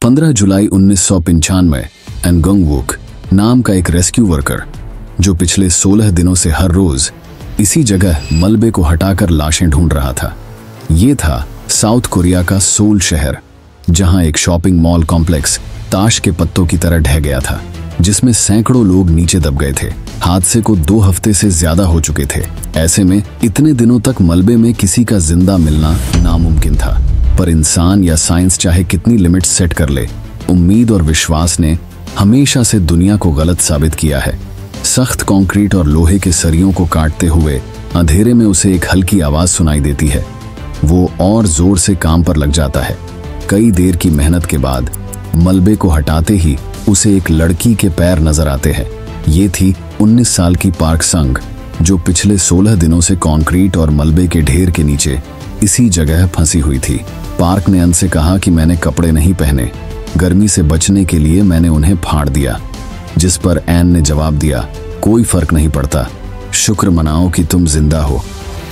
15 जुलाई 1995 एनगोंग वुक नाम का एक रेस्क्यू वर्कर जो पिछले 16 दिनों से हर रोज इसी जगह मलबे को हटाकर लाशें ढूंढ रहा था। ये था साउथ कोरिया का सोल शहर, जहां एक शॉपिंग मॉल कॉम्प्लेक्स ताश के पत्तों की तरह ढह गया था, जिसमें सैकड़ों लोग नीचे दब गए थे। हादसे को 2 हफ्ते से ज्यादा हो चुके थे। ऐसे में इतने दिनों तक मलबे में किसी का जिंदा मिलना नामुमकिन था। पर इंसान या साइंस चाहे कितनी लिमिट्स सेट कर ले, उम्मीद और विश्वास ने हमेशा से दुनिया को गलत साबित किया है। सख्त कंक्रीट और लोहे के सरियों को काटते हुए अंधेरे में उसे एक हल्की आवाज सुनाई देती है। वो और जोर से काम पर लग जाता है। कई देर की मेहनत के बाद मलबे को हटाते ही उसे एक लड़की के पैर नजर आते हैं। ये थी 19 साल की पार्क संग, जो पिछले 16 दिनों से कंक्रीट और मलबे के ढेर के नीचे इसी जगह फंसी हुई थी। पार्क ने अन से कहा कि मैंने कपड़े नहीं पहने, गर्मी से बचने के लिए मैंने उन्हें फाड़ दिया। जिस पर एन ने जवाब दिया, कोई फर्क नहीं पड़ता, शुक्र मनाओ कि तुम जिंदा हो,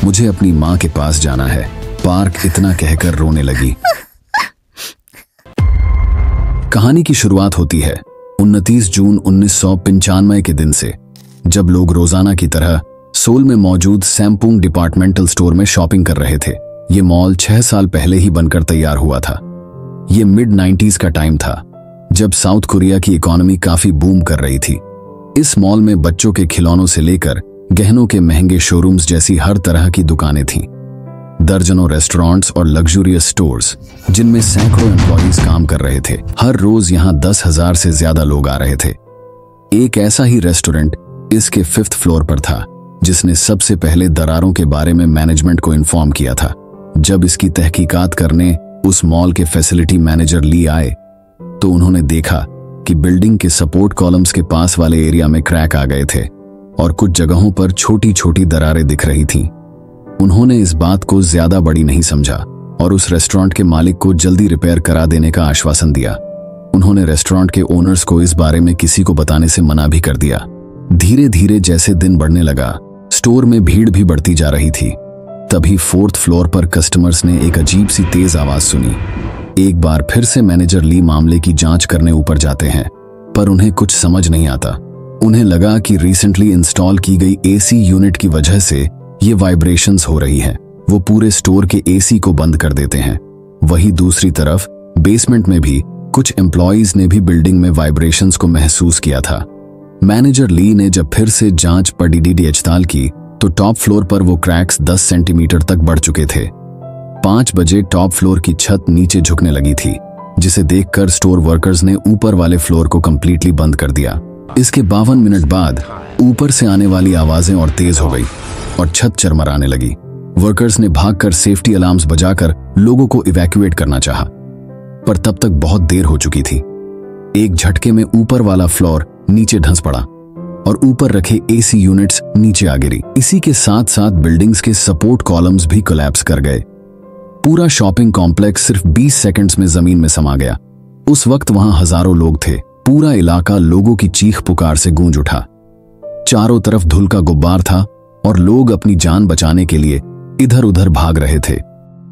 मुझे अपनी माँ के पास जाना है। पार्क इतना कहकर रोने लगी। कहानी की शुरुआत होती है 29 जून 1995 के दिन से, जब लोग रोजाना की तरह सोल में मौजूद सैमपुंग डिपार्टमेंटल स्टोर में शॉपिंग कर रहे थे। ये मॉल 6 साल पहले ही बनकर तैयार हुआ था। ये मिड 90s का टाइम था, जब साउथ कोरिया की इकोनॉमी काफी बूम कर रही थी। इस मॉल में बच्चों के खिलौनों से लेकर गहनों के महंगे शोरूम्स जैसी हर तरह की दुकानें थीं। दर्जनों रेस्टोरेंट्स और लग्जूरियस स्टोर्स, जिनमें सैकड़ों एम्प्लॉइज काम कर रहे थे। हर रोज यहां 10,000 से ज्यादा लोग आ रहे थे। एक ऐसा ही रेस्टोरेंट इसके 5th फ्लोर पर था, जिसने सबसे पहले दरारों के बारे में मैनेजमेंट को इन्फॉर्म किया था। जब इसकी तहकीकात करने उस मॉल के फैसिलिटी मैनेजर ली आए, तो उन्होंने देखा कि बिल्डिंग के सपोर्ट कॉलम्स के पास वाले एरिया में क्रैक आ गए थे और कुछ जगहों पर छोटी छोटी दरारें दिख रही थीं। उन्होंने इस बात को ज्यादा बड़ी नहीं समझा और उस रेस्टोरेंट के मालिक को जल्दी रिपेयर करा देने का आश्वासन दिया। उन्होंने रेस्टोरेंट के ओनर्स को इस बारे में किसी को बताने से मना भी कर दिया। धीरे धीरे जैसे दिन बढ़ने लगा, स्टोर में भीड़ भी बढ़ती जा रही थी। तभी 4th फ्लोर पर कस्टमर्स ने एक अजीब सी तेज आवाज सुनी। एक बार फिर से मैनेजर ली मामले की जांच करने ऊपर जाते हैं, पर उन्हें कुछ समझ नहीं आता। उन्हें लगा कि रिसेंटली इंस्टॉल की गई एसी यूनिट की वजह से ये वाइब्रेशंस हो रही हैं। वो पूरे स्टोर के एसी को बंद कर देते हैं। वहीं दूसरी तरफ बेसमेंट में भी कुछ एम्प्लॉइज ने भी बिल्डिंग में वाइब्रेशंस को महसूस किया था। मैनेजर ली ने जब फिर से जांच पर डीडीएचताल की, तो टॉप फ्लोर पर वो क्रैक्स 10 सेंटीमीटर तक बढ़ चुके थे। 5 बजे टॉप फ्लोर की छत नीचे झुकने लगी थी, जिसे देखकर स्टोर वर्कर्स ने ऊपर वाले फ्लोर को कंप्लीटली बंद कर दिया। इसके 52 मिनट बाद ऊपर से आने वाली आवाजें और तेज हो गई और छत चरमराने लगी। वर्कर्स ने भागकर सेफ्टी अलार्म्स बजाकर लोगों को इवैक्यूएट करना चाहा, पर तब तक बहुत देर हो चुकी थी। एक झटके में ऊपर वाला फ्लोर नीचे धंस पड़ा और ऊपर रखे एसी यूनिट्स नीचे आ गिरी। इसी के साथ साथ बिल्डिंग्स के सपोर्ट कॉलम्स भी कोलैप्स कर गए। पूरा शॉपिंग कॉम्प्लेक्स सिर्फ 20 सेकंड्स में जमीन में समा गया। उस वक्त वहां हजारों लोग थे। पूरा इलाका लोगों की चीख पुकार से गूंज उठा। चारों तरफ धूल का गुब्बार था और लोग अपनी जान बचाने के लिए इधर उधर भाग रहे थे।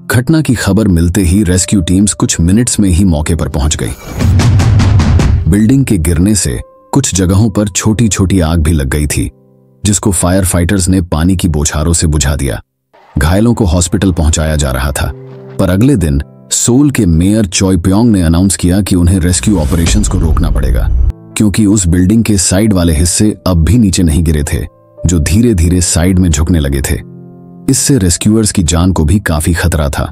घटना की खबर मिलते ही रेस्क्यू टीम्स कुछ मिनट्स में ही मौके पर पहुंच गई। बिल्डिंग के गिरने से कुछ जगहों पर छोटी छोटी आग भी लग गई थी, जिसको फायर फाइटर्स ने पानी की बौछारों से बुझा दिया। घायलों को हॉस्पिटल पहुंचाया जा रहा था, पर अगले दिन सोल के मेयर चॉय प्योंग ने अनाउंस किया कि उन्हें रेस्क्यू ऑपरेशंस को रोकना पड़ेगा, क्योंकि उस बिल्डिंग के साइड वाले हिस्से अब भी नीचे नहीं गिरे थे, जो धीरे धीरे साइड में झुकने लगे थे। इससे रेस्क्यूअर्स की जान को भी काफी खतरा था।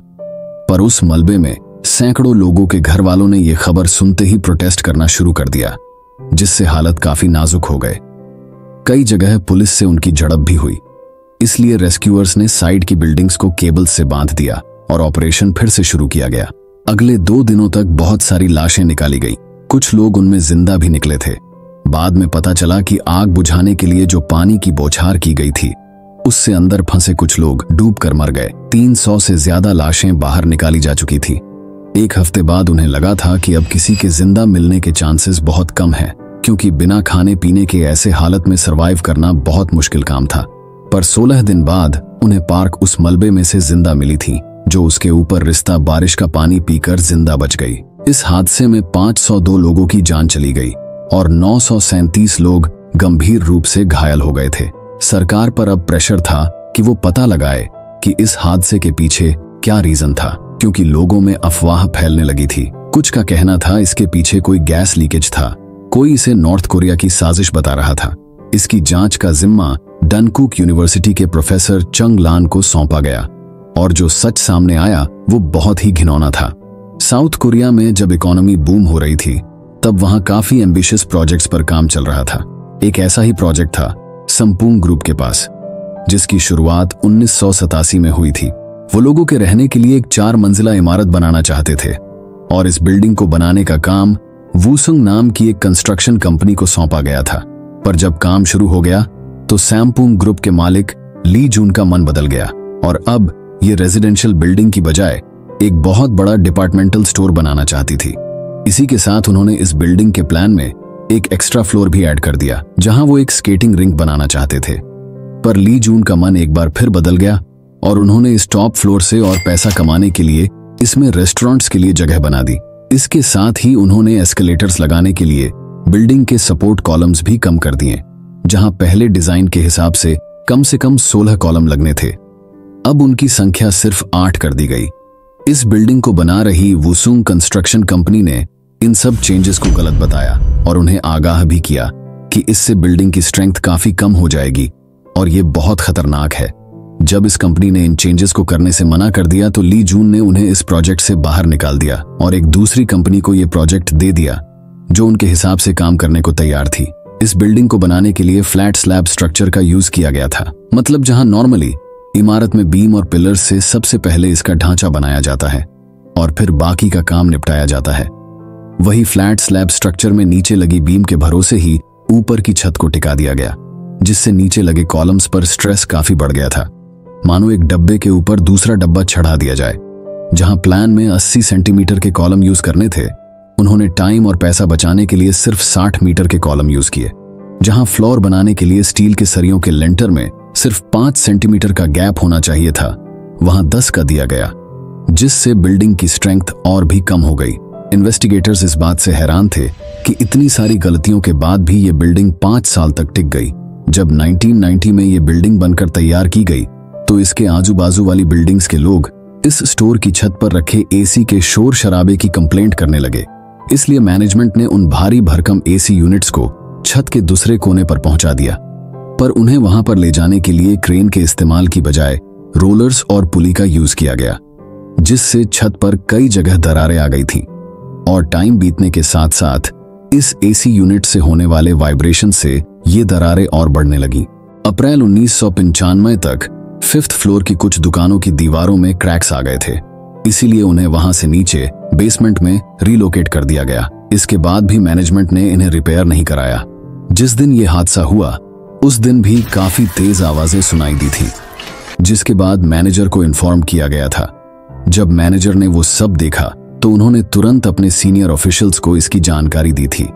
पर उस मलबे में सैकड़ों लोगों के घर वालों ने यह खबर सुनते ही प्रोटेस्ट करना शुरू कर दिया, जिससे हालत काफी नाजुक हो गए। कई जगह पुलिस से उनकी झड़प भी हुई। इसलिए रेस्क्यूअर्स ने साइड की बिल्डिंग्स को केबल्स से बांध दिया और ऑपरेशन फिर से शुरू किया गया। अगले 2 दिनों तक बहुत सारी लाशें निकाली गई। कुछ लोग उनमें जिंदा भी निकले थे। बाद में पता चला कि आग बुझाने के लिए जो पानी की बौछार की गई थी, उससे अंदर फंसे कुछ लोग डूबकर मर गए। 300 से ज्यादा लाशें बाहर निकाली जा चुकी थी। 1 हफ्ते बाद उन्हें लगा था कि अब किसी के जिंदा मिलने के चांसेस बहुत कम हैं, क्योंकि बिना खाने पीने के ऐसे हालत में सरवाइव करना बहुत मुश्किल काम था। पर 16 दिन बाद उन्हें पार्क उस मलबे में से जिंदा मिली थी, जो उसके ऊपर रिश्ता बारिश का पानी पीकर जिंदा बच गई। इस हादसे में 502 लोगों की जान चली गई और 937 लोग गंभीर रूप से घायल हो गए थे। सरकार पर अब प्रेशर था कि वो पता लगाए कि इस हादसे के पीछे क्या रीजन था, क्योंकि लोगों में अफवाह फैलने लगी थी। कुछ का कहना था इसके पीछे कोई गैस लीकेज था, कोई इसे नॉर्थ कोरिया की साजिश बता रहा था। इसकी जांच का जिम्मा डनकुक यूनिवर्सिटी के प्रोफेसर चंग लान को सौंपा गया और जो सच सामने आया वो बहुत ही घिनौना था। साउथ कोरिया में जब इकोनॉमी बूम हो रही थी तब वहां काफी एम्बिशियस प्रोजेक्ट्स पर काम चल रहा था। एक ऐसा ही प्रोजेक्ट था सम्पूंग ग्रुप के पास, जिसकी शुरुआत 1987 में हुई थी। वो लोगों के रहने के लिए एक 4 मंजिला इमारत बनाना चाहते थे और इस बिल्डिंग को बनाने का काम वूसुंग नाम की एक कंस्ट्रक्शन कंपनी को सौंपा गया था। पर जब काम शुरू हो गया तो सैमपुंग ग्रुप के मालिक ली जून का मन बदल गया और अब ये रेजिडेंशियल बिल्डिंग की बजाय एक बहुत बड़ा डिपार्टमेंटल स्टोर बनाना चाहती थी। इसी के साथ उन्होंने इस बिल्डिंग के प्लान में एक एक्स्ट्रा फ्लोर भी ऐड कर दिया, जहां वो एक स्केटिंग रिंक बनाना चाहते थे। पर ली जून का मन एक बार फिर बदल गया और उन्होंने इस टॉप फ्लोर से और पैसा कमाने के लिए इसमें रेस्टोरेंट्स के लिए जगह बना दी। इसके साथ ही उन्होंने एस्केलेटर्स लगाने के लिए बिल्डिंग के सपोर्ट कॉलम्स भी कम कर दिए, जहां पहले डिजाइन के हिसाब से कम 16 कॉलम लगने थे। अब उनकी संख्या सिर्फ 8 कर दी गई। इस बिल्डिंग को बना रही वुसुंग कंस्ट्रक्शन कंपनी ने इन सब चेंजेस को गलत बताया और उन्हें आगाह भी किया कि इससे बिल्डिंग की स्ट्रेंथ काफी कम हो जाएगी और ये बहुत खतरनाक है। जब इस कंपनी ने इन चेंजेस को करने से मना कर दिया तो ली जून ने उन्हें इस प्रोजेक्ट से बाहर निकाल दिया और एक दूसरी कंपनी को यह प्रोजेक्ट दे दिया जो उनके हिसाब से काम करने को तैयार थी। इस बिल्डिंग को बनाने के लिए फ्लैट स्लैब स्ट्रक्चर का यूज किया गया था, मतलब जहां नॉर्मली इमारत में बीम और पिलर्स से सबसे पहले इसका ढांचा बनाया जाता है और फिर बाकी का काम निपटाया जाता है, वही फ्लैट स्लैब स्ट्रक्चर में नीचे लगी बीम के भरोसे ही ऊपर की छत को टिका दिया गया, जिससे नीचे लगे कॉलम्स पर स्ट्रेस काफी बढ़ गया था। मानो एक डब्बे के ऊपर दूसरा डब्बा चढ़ा दिया जाए। जहां प्लान में 80 सेंटीमीटर के कॉलम यूज करने थे, उन्होंने टाइम और पैसा बचाने के लिए सिर्फ 60 मीटर के कॉलम यूज किए। जहां फ्लोर बनाने के लिए स्टील के सरियों के लेंटर में सिर्फ 5 सेंटीमीटर का गैप होना चाहिए था, वहां 10 का दिया गया, जिससे बिल्डिंग की स्ट्रेंथ और भी कम हो गई। इन्वेस्टिगेटर्स इस बात से हैरान थे कि इतनी सारी गलतियों के बाद भी ये बिल्डिंग 5 साल तक टिक गई। जब 1990 में ये बिल्डिंग बनकर तैयार की गई तो इसके आजू बाजू वाली बिल्डिंग्स के लोग इस स्टोर की छत पर रखे एसी के शोर शराबे की कंप्लेंट करने लगे। इसलिए मैनेजमेंट ने उन भारी भरकम एसी यूनिट्स को छत के दूसरे कोने पर पहुंचा दिया, पर उन्हें वहां पर ले जाने के लिए क्रेन के इस्तेमाल की बजाय रोलर्स और पुली का यूज किया गया, जिससे छत पर कई जगह दरारें आ गई थीं। और टाइम बीतने के साथ साथ इस एसी यूनिट से होने वाले वाइब्रेशन से ये दरारें और बढ़ने लगी। अप्रैल 1995 तक 5th फ्लोर की कुछ दुकानों की दीवारों में क्रैक्स आ गए थे, इसीलिए उन्हें वहां से नीचे बेसमेंट में रिलोकेट कर दिया गया। इसके बाद भी मैनेजमेंट ने इन्हें रिपेयर नहीं कराया। जिस दिन ये हादसा हुआ उस दिन भी काफी तेज आवाजें सुनाई दी थी, जिसके बाद मैनेजर को इन्फॉर्म किया गया था। जब मैनेजर ने वो सब देखा तो उन्होंने तुरंत अपने सीनियर ऑफिशियल्स को इसकी जानकारी दी थी,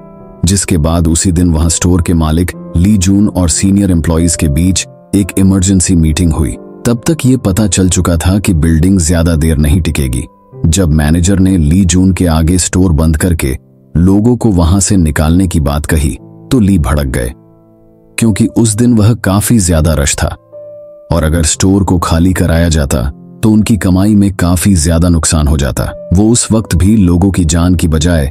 जिसके बाद उसी दिन वहां स्टोर के मालिक ली जून और सीनियर एम्प्लॉइज के बीच एक इमरजेंसी मीटिंग हुई। तब तक ये पता चल चुका था कि बिल्डिंग ज्यादा देर नहीं टिकेगी। जब मैनेजर ने ली जून के आगे स्टोर बंद करके लोगों को वहां से निकालने की बात कही तो ली भड़क गए, क्योंकि उस दिन वह काफी ज्यादा रश था और अगर स्टोर को खाली कराया जाता तो उनकी कमाई में काफी ज्यादा नुकसान हो जाता। वो उस वक्त भी लोगों की जान की बजाय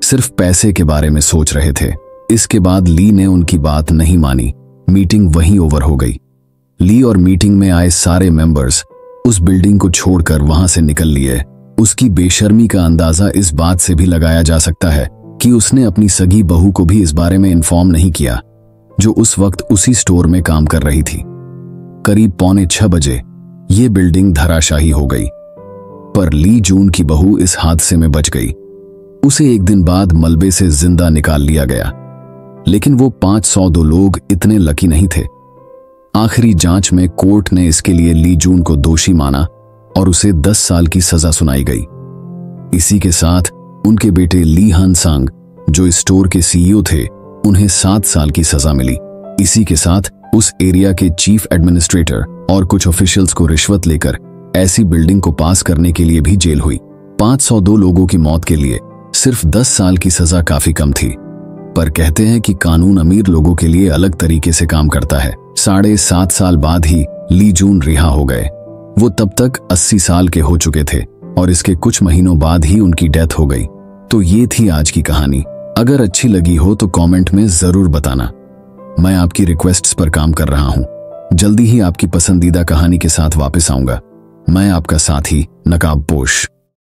सिर्फ पैसे के बारे में सोच रहे थे। इसके बाद ली ने उनकी बात नहीं मानी। मीटिंग वहीं ओवर हो गई। ली और मीटिंग में आए सारे मेंबर्स उस बिल्डिंग को छोड़कर वहां से निकल लिए। उसकी बेशर्मी का अंदाजा इस बात से भी लगाया जा सकता है कि उसने अपनी सगी बहू को भी इस बारे में इन्फॉर्म नहीं किया, जो उस वक्त उसी स्टोर में काम कर रही थी। करीब 5:45 बजे ये बिल्डिंग धराशायी हो गई, पर ली जून की बहू इस हादसे में बच गई। उसे एक दिन बाद मलबे से जिंदा निकाल लिया गया, लेकिन वो 502 लोग इतने लकी नहीं थे। आखिरी जांच में कोर्ट ने इसके लिए ली जून को दोषी माना और उसे 10 साल की सजा सुनाई गई। इसी के साथ उनके बेटे ली हन सांग, जो इस स्टोर के सीईओ थे, उन्हें 7 साल की सजा मिली। इसी के साथ उस एरिया के चीफ एडमिनिस्ट्रेटर और कुछ ऑफिशियल्स को रिश्वत लेकर ऐसी बिल्डिंग को पास करने के लिए भी जेल हुई। 502 लोगों की मौत के लिए सिर्फ 10 साल की सजा काफी कम थी, पर कहते हैं कि कानून अमीर लोगों के लिए अलग तरीके से काम करता है। 7.5 साल बाद ही ली जून रिहा हो गए। वो तब तक 80 साल के हो चुके थे और इसके कुछ महीनों बाद ही उनकी डेथ हो गई। तो ये थी आज की कहानी। अगर अच्छी लगी हो तो कमेंट में जरूर बताना। मैं आपकी रिक्वेस्ट्स पर काम कर रहा हूं। जल्दी ही आपकी पसंदीदा कहानी के साथ वापस आऊंगा। मैं आपका साथी नकाबपोश।